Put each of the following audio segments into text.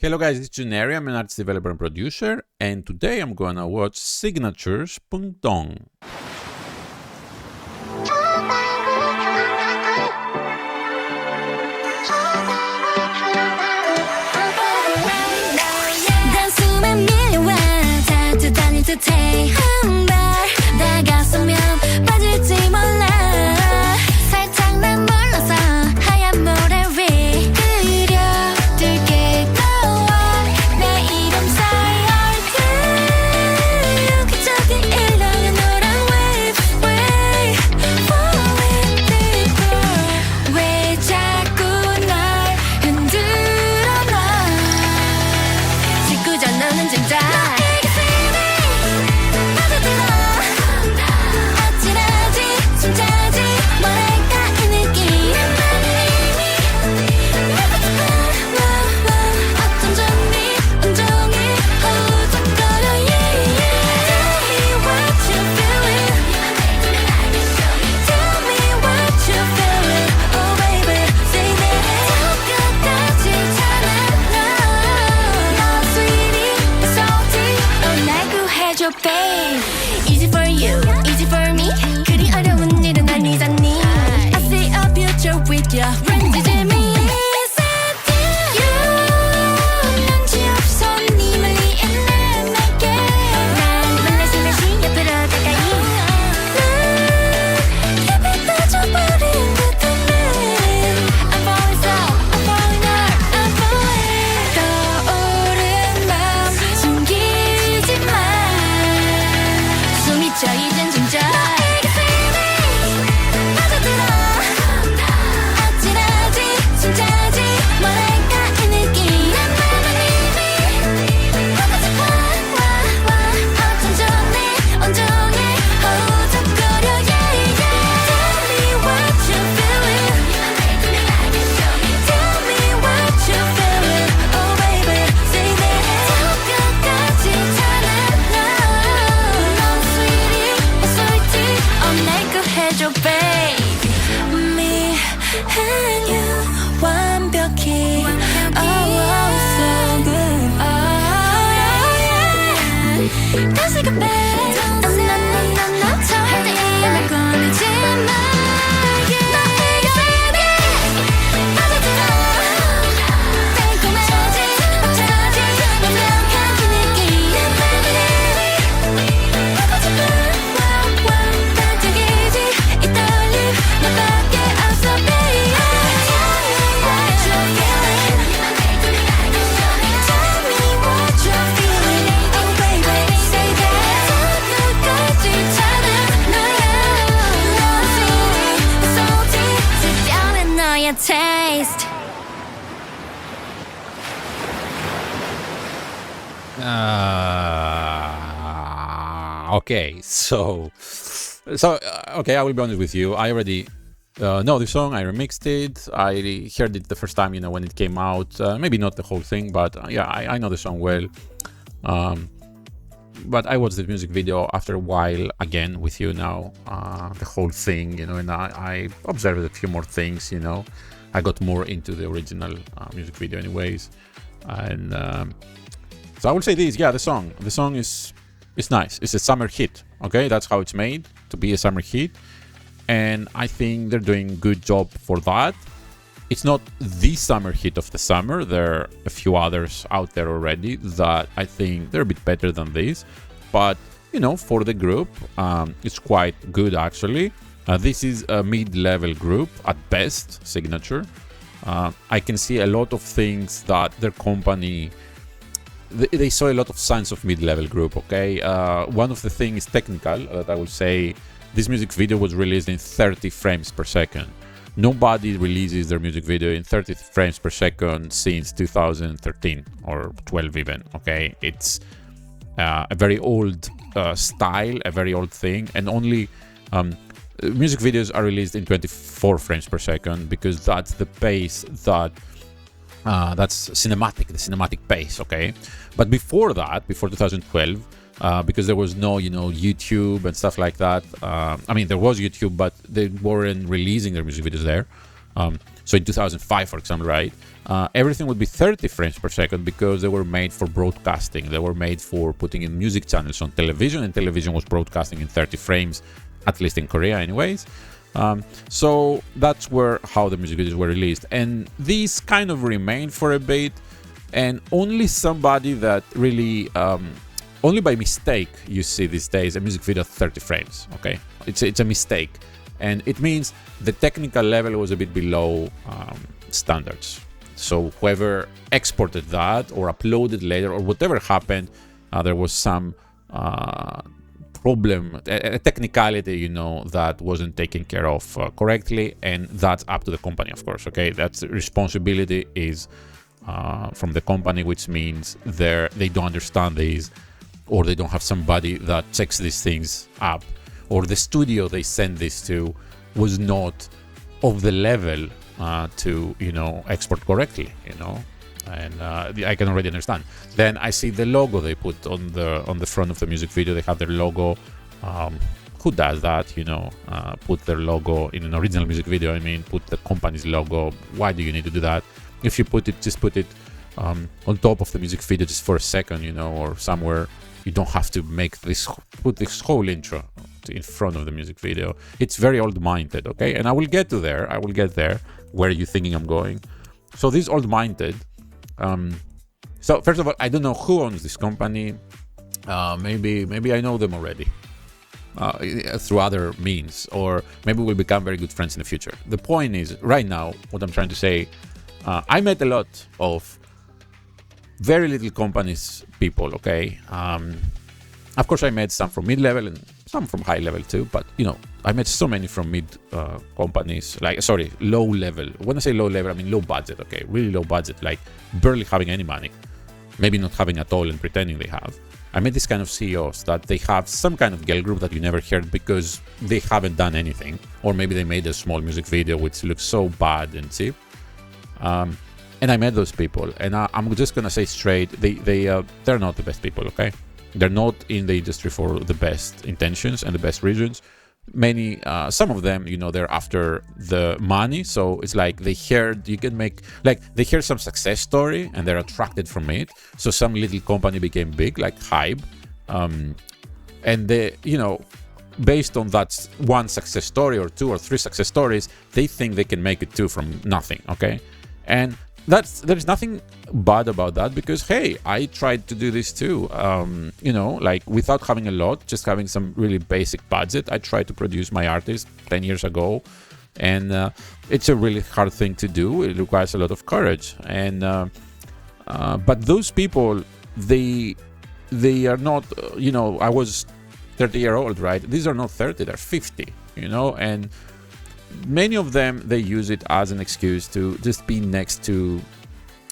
Hello guys, it's Juneri. I'm an artist, developer, and producer, and today I'm gonna watch Signature's Poongdung. Easy for you, easy for me. 그리 어려운 일은 아니잖니. I see a future with you. 왠지 재미. 눈치 없어 네 멀리 있는 내게. 난 만나서 다시 옆으로 가까이. 난 입에 빠져버린 듯한 I'm falling so, I'm falling hard, I'm falling. 떠오른 맘 숨기지 마. 저 이젠 진짜 너에게 feeling 빠져들어 아찔하지 진짜지 뭐랄까 이 느낌 내 맘은 이미 하고 싶어 어쩜 좋니 온종일 허우적거려 yeah yeah Tell me what you feeling Tell me what you feeling Oh baby say that 끝까지 찾아나 해줘 baby Me and you 완벽히 Oh so good Oh yeah 다시가 babe No 절대 날 꺼내지 마 너에게 feeling 빠져들어 달콤하지 벅차지 완벽한 그 느낌 내 맘을 이미 하고 싶어 Taste. Okay, okay, I will be honest with you. I already know the song. I remixed it. I heard it the first time, when it came out. Maybe not the whole thing, but yeah, I know the song well. But I watched the music video after a while again with you now, the whole thing, and I observed a few more things, I got more into the original music video anyways. And so I will say this, yeah, the song is nice. It's a summer hit, okay? That's how it's made, to be a summer hit. And I think they're doing a good job for that. It's not the summer hit of the summer. There are a few others out there already that I think they're a bit better than this. But, for the group, it's quite good actually. This is a mid-level group at best, Signature. I can see a lot of things that their company, they saw a lot of signs of mid-level group, okay? One of the things technical that I will say, this music video was released in 30 frames per second. Nobody releases their music video in 30 frames per second since 2013 or 12 even, okay? It's a very old style, a very old thing, and only music videos are released in 24 frames per second because that's the pace that's the cinematic pace, okay? But before that, before 2012, because there was no, YouTube and stuff like that. I mean, there was YouTube, but they weren't releasing their music videos there. So in 2005, for example, right, everything would be 30 frames per second because they were made for broadcasting. They were made for putting in music channels on television, and television was broadcasting in 30 frames, at least in Korea anyways. So that's how the music videos were released. And these kind of remained for a bit, and only somebody that really, only by mistake, you see these days a music video at 30 frames, okay? It's a mistake. And it means the technical level was a bit below standards. So whoever exported that or uploaded later or whatever happened, there was some problem, a technicality, you know, that wasn't taken care of correctly, and that's up to the company, of course, okay? That's responsibility is from the company, which means they don't understand these, or they don't have somebody that checks these things up, or the studio they send this to was not of the level to, you know, export correctly, you know. And I can already understand. Then I see the logo they put on the front of the music video. They have their logo. Who does that? You know, put their logo in an original music video. I mean, put the company's logo. Why do you need to do that? If you put it, just put it on top of the music video just for a second, you know, or somewhere. You don't have to put this whole intro in front of the music video. It's very old-minded, okay? And I will get there. Where are you thinking I'm going? So this old-minded. So first of all, I don't know who owns this company. Maybe I know them already through other means, or maybe we'll become very good friends in the future. The point is, right now, what I'm trying to say, I met a lot of very little companies people, okay? Of course, I met some from mid-level and some from high level too, but you know, I met so many from mid companies, low level. When I say low level, I mean low budget, okay? Really low budget, like barely having any money, maybe not having at all and pretending they have. I met this kind of CEOs that they have some kind of girl group that you never heard because they haven't done anything, or maybe they made a small music video which looks so bad and cheap. And I met those people, and I'm just gonna say straight, they're not the best people, okay? They're not in the industry for the best intentions and the best reasons. Some of them, you know, they're after the money. So it's like they heard they hear some success story and they're attracted from it. So some little company became big, like Hype. And they, you know, based on that one success story or two or three success stories, they think they can make it too from nothing, okay? And there's nothing bad about that, because hey, I tried to do this too, you know, like without having a lot, just having some really basic budget. I tried to produce my artist 10 years ago, and it's a really hard thing to do. It requires a lot of courage, and but those people, they are not, you know, I was 30-year-old, right? These are not 30, they're 50, you know, and many of them, they use it as an excuse to just be next to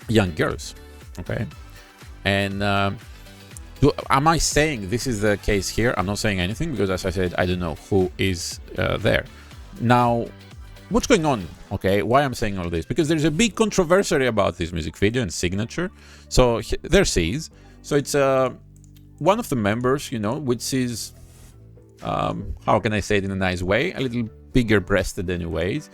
young girls, okay? And am I saying this is the case here? I'm not saying anything, because as I said, I don't know who is there. Now, what's going on, okay? Why I'm saying all this? Because there's a big controversy about this music video and Cignature. So there's C's. So it's one of the members, you know, which is, how can I say it in a nice way? A little bigger breasted anyways.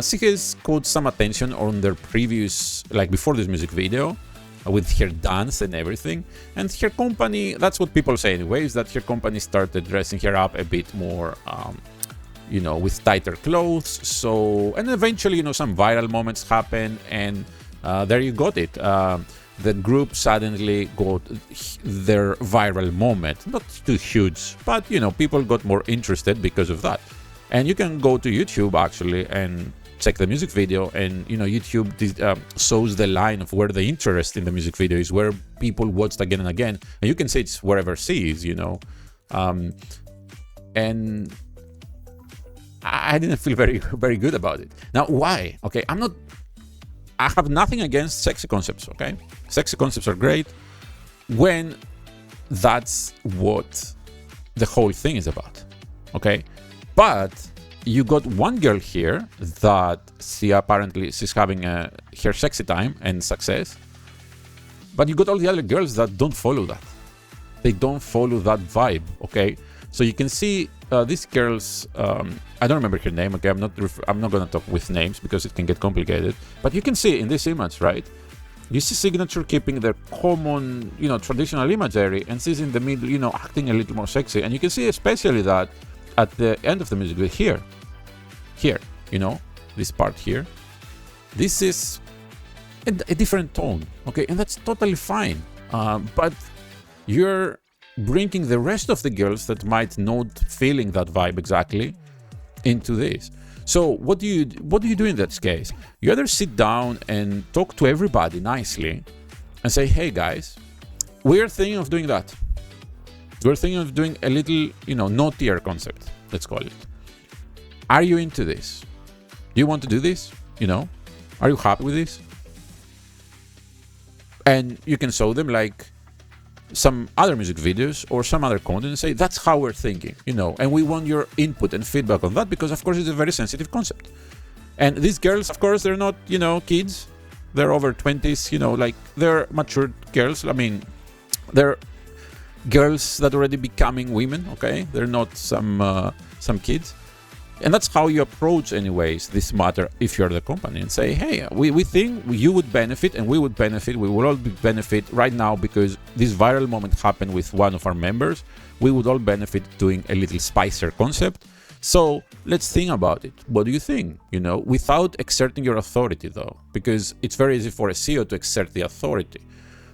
She has caught some attention on their previous, like before this music video, with her dance and everything. And her company, that's what people say anyways, that her company started dressing her up a bit more, you know, with tighter clothes. So, and eventually, you know, some viral moments happen, and there you got it. The group suddenly got their viral moment. Not too huge, but, you know, people got more interested because of that. And you can go to YouTube actually and check the music video, and you know, YouTube shows the line of where the interest in the music video is, where people watched again and again, and you can say it's wherever she is, you know. And I didn't feel very good about it. Now, why? Okay, I have nothing against sexy concepts, okay? Sexy concepts are great when that's what the whole thing is about, okay? But you got one girl here that she's having her sexy time and success, but you got all the other girls that don't follow that. They don't follow that vibe, okay? So you can see this girl's, I don't remember her name. Okay, I'm not gonna talk with names because it can get complicated. But you can see in this image, right? You see Signature keeping their common, traditional imagery, and she's in the middle, acting a little more sexy. And you can see especially that at the end of the music video here, this part here. This is a different tone, okay? And that's totally fine. But you're bringing the rest of the girls that might not feeling that vibe exactly into this. So what do you do in that case? You either sit down and talk to everybody nicely and say, hey guys, we're thinking of doing that. We're thinking of doing a little, naughtier concept, let's call it. Are you into this? Do you want to do this? Are you happy with this? And you can show them like some other music videos or some other content and say, that's how we're thinking, and we want your input and feedback on that because, of course, it's a very sensitive concept. And these girls, of course, they're not, kids. They're over 20s, like they're mature girls. I mean, they're girls that are already becoming women, okay? They're not some kids. And that's how you approach, anyways, this matter if you're the company and say, hey, we think you would benefit and we would benefit. We will all benefit right now because this viral moment happened with one of our members. We would all benefit doing a little spicier concept. So let's think about it. What do you think? Without exerting your authority, though, because it's very easy for a CEO to exert the authority.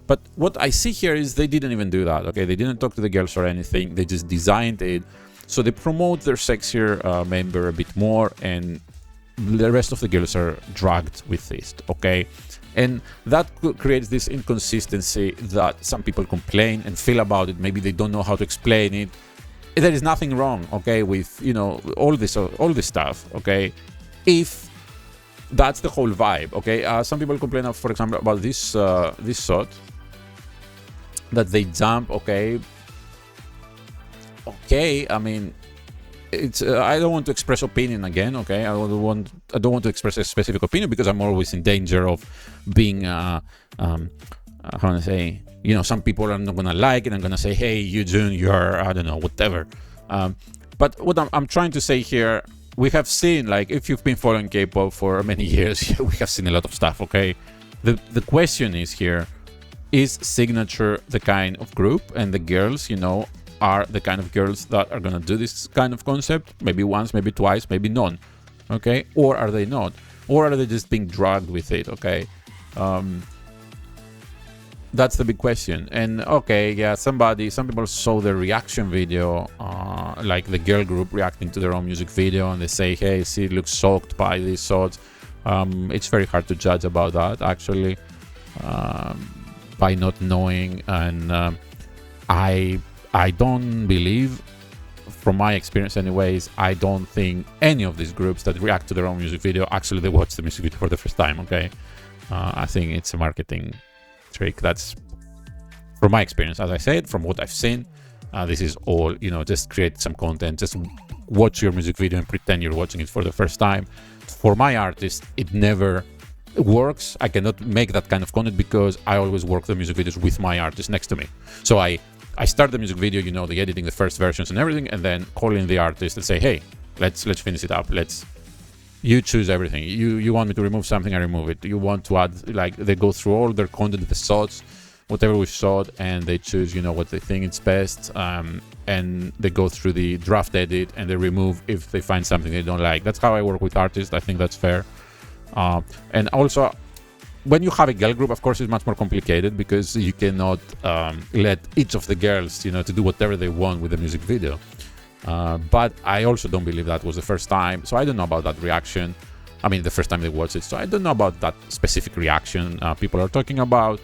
But what I see here is they didn't even do that, okay? They didn't talk to the girls or anything. They just designed it. So they promote their sexier member a bit more, and the rest of the girls are dragged with this, okay? And that creates this inconsistency that some people complain and feel about it. Maybe they don't know how to explain it. There is nothing wrong, okay, with all this stuff, okay? If that's the whole vibe, okay? Some people complain, for example, about this shot that they jump, okay. I mean, it's I don't want to express opinion again, okay? I don't want to express a specific opinion because I'm always in danger of being how to say, some people are not gonna like it. I'm gonna say, hey, Eugene, you're, I don't know, whatever. But what I'm trying to say here, we have seen, like, if you've been following K-pop for many years, we have seen a lot of stuff, okay? The question is here, is Signature the kind of group, and the girls, are the kind of girls that are gonna do this kind of concept, maybe once, maybe twice, maybe none, okay? Or are they not? Or are they just being dragged with it, okay? That's the big question. And okay, yeah, some people saw the reaction video, like the girl group reacting to their own music video, and they say, hey, she looks shocked by these shots. It's very hard to judge about that, actually, by not knowing. And I don't believe, from my experience anyways, I don't think any of these groups that react to their own music video, actually they watch the music video for the first time, okay? I think it's a marketing trick. That's, from my experience, as I said, from what I've seen, this is all, just create some content, just watch your music video and pretend you're watching it for the first time. For my artist, it never works. I cannot make that kind of content because I always work the music videos with my artist next to me. So I start the music video, the editing, the first versions and everything, and then call in the artist and say, hey, let's finish it up. You choose everything. You want me to remove something, I remove it. You want to add, like, they go through all their content, the shots, whatever we've shot, and they choose, what they think is best. And they go through the draft edit and they remove if they find something they don't like. That's how I work with artists. I think that's fair. And also, when you have a girl group, of course, it's much more complicated because you cannot let each of the girls, to do whatever they want with the music video. But I also don't believe that was the first time. So I don't know about that reaction. I mean, the first time they watched it. So I don't know about that specific reaction people are talking about.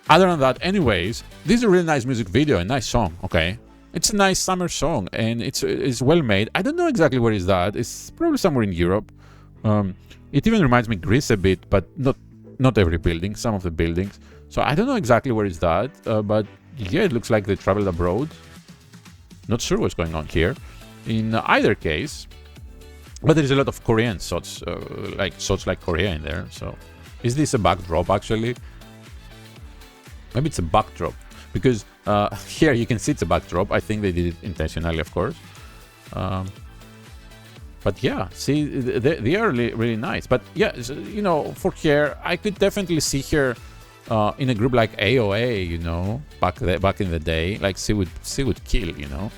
Other than that, anyways, this is a really nice music video, a nice song, okay? It's a nice summer song, and it's well made. I don't know exactly where is that. It's probably somewhere in Europe. It even reminds me of Greece a bit, but not every building, some of the buildings. So I don't know exactly where is that, but yeah, it looks like they traveled abroad. Not sure what's going on here. In either case, but there is a lot of Korean shots, like Korea in there. So is this a backdrop, actually? Maybe it's a backdrop, because here you can see it's a backdrop. I think they did it intentionally, of course. But yeah, see, they are really nice. But yeah, you know, for her, I could definitely see her in a group like AOA, you know, back in the day. Like she would kill, you know,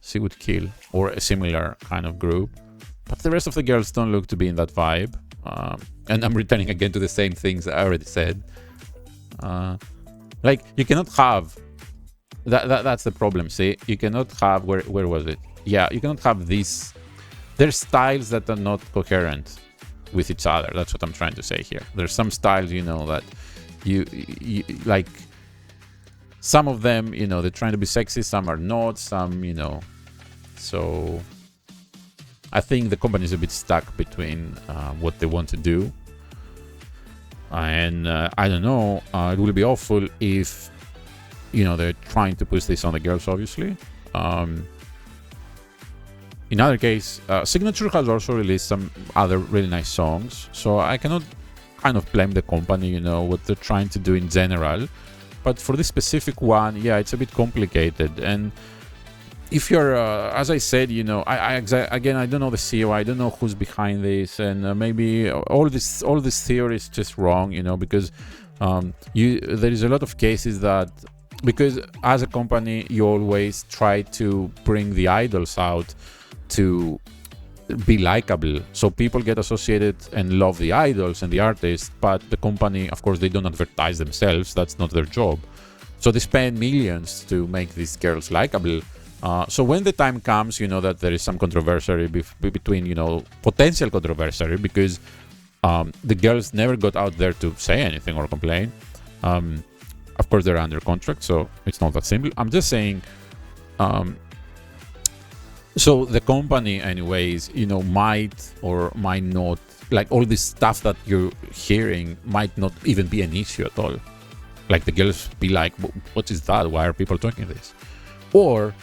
she would kill, or a similar kind of group. But the rest of the girls don't look to be in that vibe. And I'm returning again to the same things I already said. Like you cannot have that's the problem. See, you cannot have where was it? Yeah, you cannot have these. There's styles that are not coherent with each other. That's what I'm trying to say here. There's some styles, you know, that you like. Some of them, you know, they're trying to be sexy. Some are not. Some, you know. So I think the company is a bit stuck between what they want to do. And I don't know. It will be awful if, you know, they're trying to push this on the girls, obviously. In other case, Cignature has also released some other really nice songs, so I cannot kind of blame the company, you know, what they're trying to do in general. But for this specific one, yeah, it's a bit complicated. And if you're, as I said, you know, again, I don't know the CEO, I don't know who's behind this, and maybe all this theory is just wrong, you know, because there is a lot of cases that, because as a company, you always try to bring the idols out to be likable, so people get associated and love the idols and the artists, but the company, of course, they don't advertise themselves. That's not their job. So they spend millions to make these girls likable. So when the time comes, you know, that there is some controversy between, you know, potential controversy, because the girls never got out there to say anything or complain. Of course, they're under contract, so it's not that simple. I'm just saying, so the company, anyways, you know, might or might not, like all this stuff that you're hearing might not even be an issue at all. Like the girls be like, what is that? Why are people talking this? Or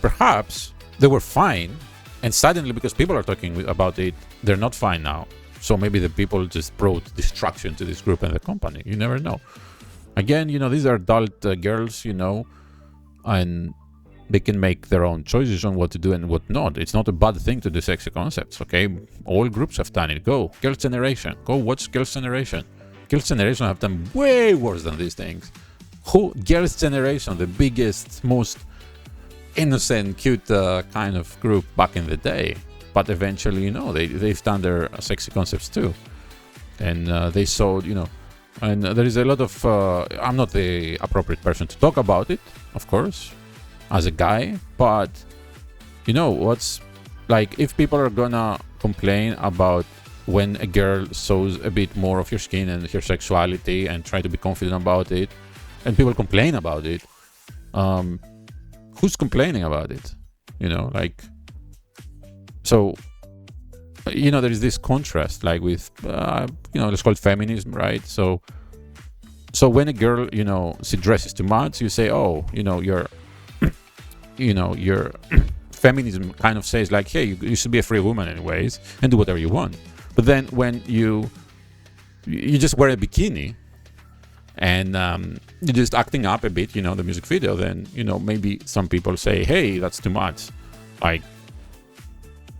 perhaps they were fine, and suddenly because people are talking about it, they're not fine now. So maybe the people just brought destruction to this group and the company. You never know. Again, you know, these are adult girls, you know, and they can make their own choices on what to do and what not. It's not a bad thing to do sexy concepts, okay? All groups have done it. Go, Girls' Generation. Go watch Girls' Generation. Girls' Generation have done way worse than these things. Girls' Generation, the biggest, most innocent, cute kind of group back in the day. But eventually, you know, they've done their sexy concepts too. And they sold, you know, and there is a lot of... I'm not the appropriate person to talk about it, of course, as a guy, but you know what's like, if people are gonna complain about when a girl shows a bit more of your skin and her sexuality and try to be confident about it, and people complain about it, who's complaining about it? You know, like, so, you know, there is this contrast, like with you know, let's call it feminism, right? So when a girl, you know, she dresses too much, you say, oh, you know, your feminism kind of says like, hey, you should be a free woman anyways and do whatever you want. But then when you just wear a bikini and you're just acting up a bit, you know, the music video, then, you know, maybe some people say, hey, that's too much. Like,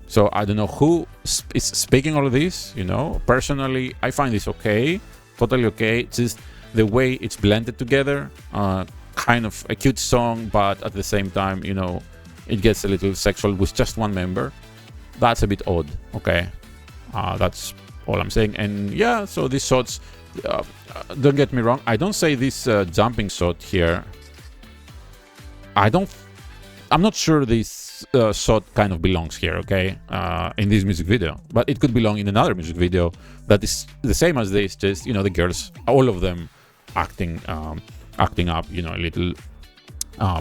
so I don't know who is speaking all of this, you know. Personally, I find this okay, totally okay. It's just the way it's blended together, kind of a cute song, but at the same time, you know, it gets a little sexual with just one member. That's a bit odd, okay? That's all I'm saying. And yeah, so these shots, don't get me wrong, I don't say this jumping shot here, I'm not sure this shot kind of belongs here, okay, in this music video, but it could belong in another music video that is the same as this, just, you know, the girls, all of them acting up, you know, a little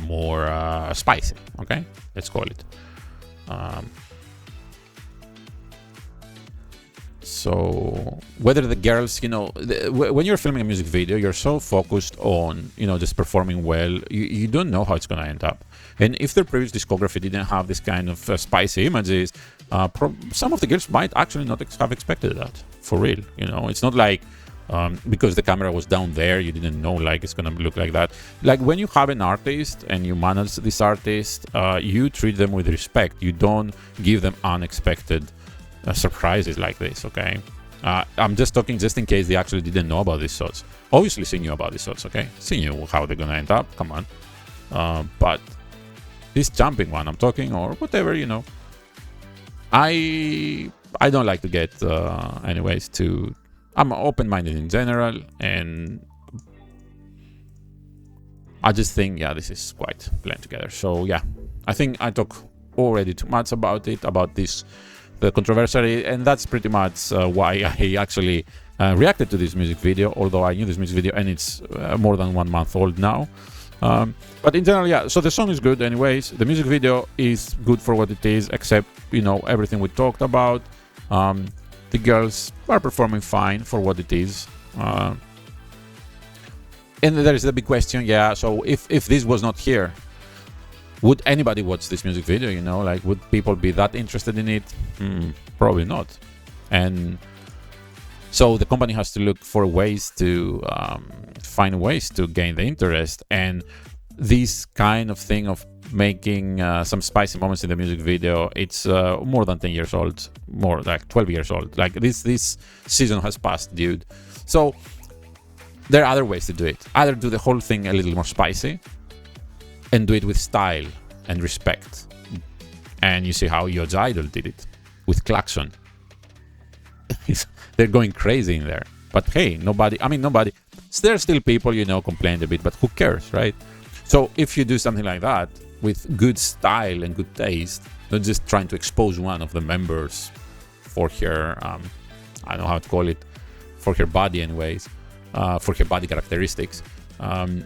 more spicy, okay, let's call it. So whether the girls, you know, when you're filming a music video, you're so focused on, you know, just performing well, you don't know how it's going to end up. And if their previous discography didn't have this kind of spicy images, some of the girls might actually not have expected that, for real. You know, it's not like because the camera was down there. You didn't know like it's gonna look like that. Like when you have an artist and you manage this artist, you treat them with respect. You don't give them unexpected surprises like this. Okay, I'm just talking just in case they actually didn't know about these shots. Obviously, she knew about these shots. Okay, she knew how they're gonna end up. Come on, but this jumping one I'm talking, or whatever, you know, I don't like to get anyways too. I'm open-minded in general, and I just think, yeah, this is quite blend together. So yeah, I think I talk already too much about it, about this, the controversy, and that's pretty much why I actually reacted to this music video, although I knew this music video and it's more than 1 month old now. But in general, yeah, so the song is good anyways. The music video is good for what it is, except, you know, everything we talked about. The girls are performing fine for what it is. And there is the big question, yeah, so if this was not here, would anybody watch this music video, you know? Like, would people be that interested in it? Probably not. And so the company has to look for ways to find ways to gain the interest. And this kind of thing of making some spicy moments in the music video, it's more than 10 years old, more like 12 years old. Like this season has passed, dude. So there are other ways to do it. Either do the whole thing a little more spicy and do it with style and respect. And you see how Yo's Idol did it with Klaxon. They're going crazy in there. But hey, nobody, there's still people, you know, complained a bit, but who cares, right? So if you do something like that with good style and good taste, not just trying to expose one of the members for her, I don't know how to call it, for her body anyways, for her body characteristics.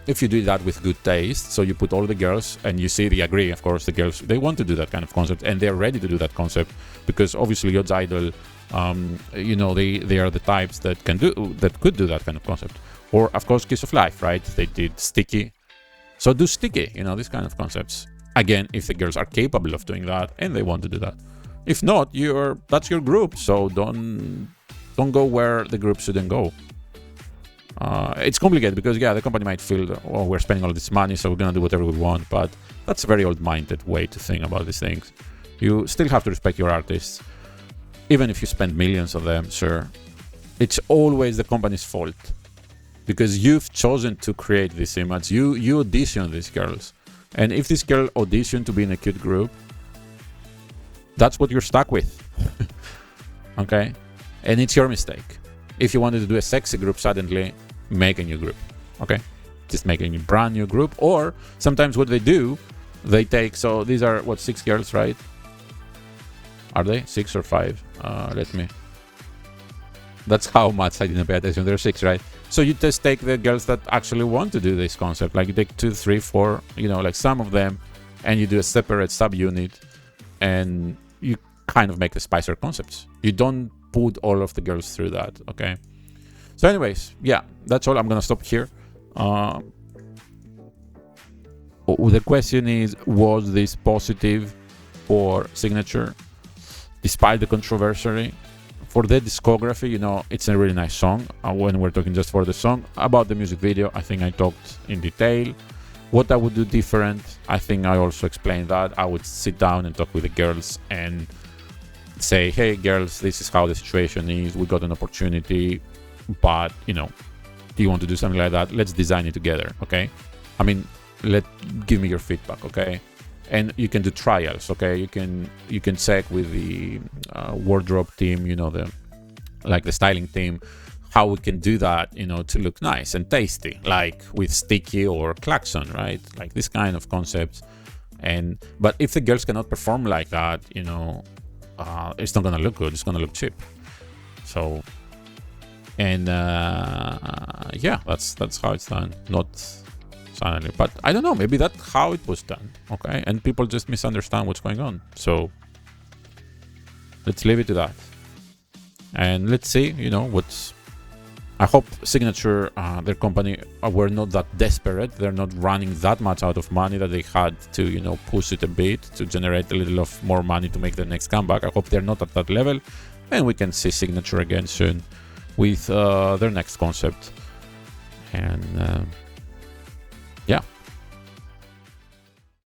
If you do that with good taste, so you put all the girls, and you see they agree, of course, the girls, they want to do that kind of concept, and they're ready to do that concept, because obviously Yo's Idol, you know, they are the types that could do that kind of concept. Or of course Kiss of Life, right? They did Sticky. So do Sticky, you know, these kind of concepts. Again, if the girls are capable of doing that and they want to do that. If not, that's your group, so don't go where the group shouldn't go. It's complicated because, yeah, the company might feel, oh, we're spending all this money, so we're gonna do whatever we want, but that's a very old-minded way to think about these things. You still have to respect your artists, even if you spend millions of them, sure. It's always the company's fault, because you've chosen to create this image. You audition these girls, and if this girl auditioned to be in a cute group, that's what you're stuck with. Okay, and it's your mistake. If you wanted to do a sexy group suddenly, make a new group. Okay, just make a brand new group. Or sometimes what they do, they take, so these are what, 6 girls, right? Are they 6 or 5? That's how much I didn't pay attention. There are 6, right? So you just take the girls that actually want to do this concept. Like you take 2, 3, 4, you know, like some of them, and you do a separate subunit, and you kind of make the spicier concepts. You don't put all of the girls through that. Okay. So anyways, yeah, that's all. I'm gonna stop here. The question is, was this positive for Cignature despite the controversy? For the discography, you know, it's a really nice song. When we're talking just for the song, about the music video, I think I talked in detail. What I would do different, I think I also explained that. I would sit down and talk with the girls and say, hey girls, this is how the situation is. We got an opportunity, but, you know, do you want to do something like that? Let's design it together, okay? I mean, give me your feedback, okay? And you can do trials, okay? You can check with the wardrobe team, you know, the styling team, how we can do that, you know, to look nice and tasty, like with Sticky or Klaxon, right? Like this kind of concepts. But if the girls cannot perform like that, you know, it's not gonna look good. It's gonna look cheap. So, and yeah, that's how it's done. Not suddenly, but I don't know. Maybe that's how it was done. Okay, and people just misunderstand what's going on. So let's leave it to that, and let's see. You know what's. I hope Cignature, their company, were not that desperate. They're not running that much out of money that they had to, you know, push it a bit to generate a little of more money to make the next comeback. I hope they're not at that level, and we can see Cignature again soon with their next concept. And yeah,